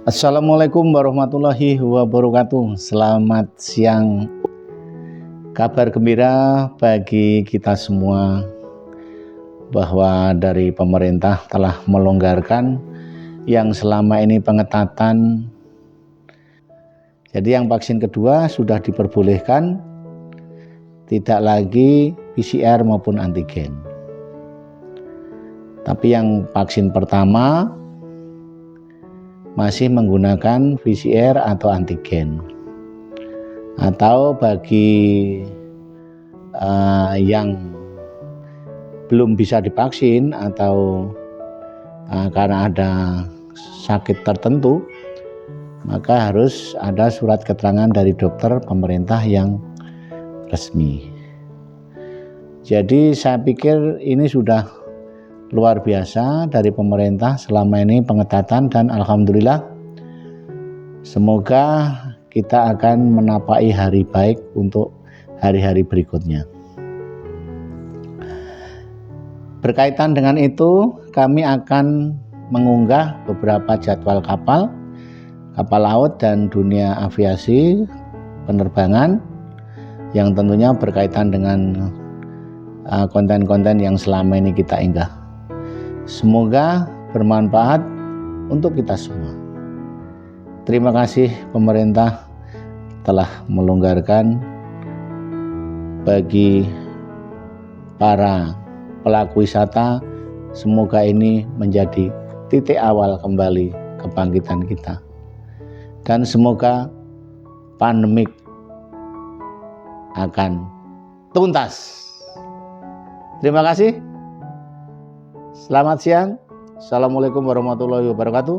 Assalamualaikum warahmatullahi wabarakatuh. Selamat siang. Kabar gembira bagi kita semua bahwa dari pemerintah telah melonggarkan yang selama ini pengetatan. Jadi yang vaksin kedua sudah diperbolehkan, tidak lagi PCR maupun antigen. Tapi yang vaksin pertama masih menggunakan PCR atau antigen. Atau bagi yang belum bisa divaksin atau karena ada sakit tertentu, maka harus ada surat keterangan dari dokter pemerintah yang resmi. Jadi saya pikir ini sudah luar biasa dari pemerintah selama ini pengetatan, dan alhamdulillah semoga kita akan menapai hari baik untuk hari-hari berikutnya. Berkaitan dengan itu, kami akan mengunggah beberapa jadwal kapal laut dan dunia aviasi penerbangan yang tentunya berkaitan dengan konten-konten yang selama ini kita unggah. Semoga bermanfaat untuk kita semua. Terima kasih pemerintah telah melonggarkan bagi para pelaku wisata. Semoga ini menjadi titik awal kembali kebangkitan kita. Dan semoga pandemik akan tuntas. Terima kasih. Selamat siang. Assalamualaikum warahmatullahi wabarakatuh.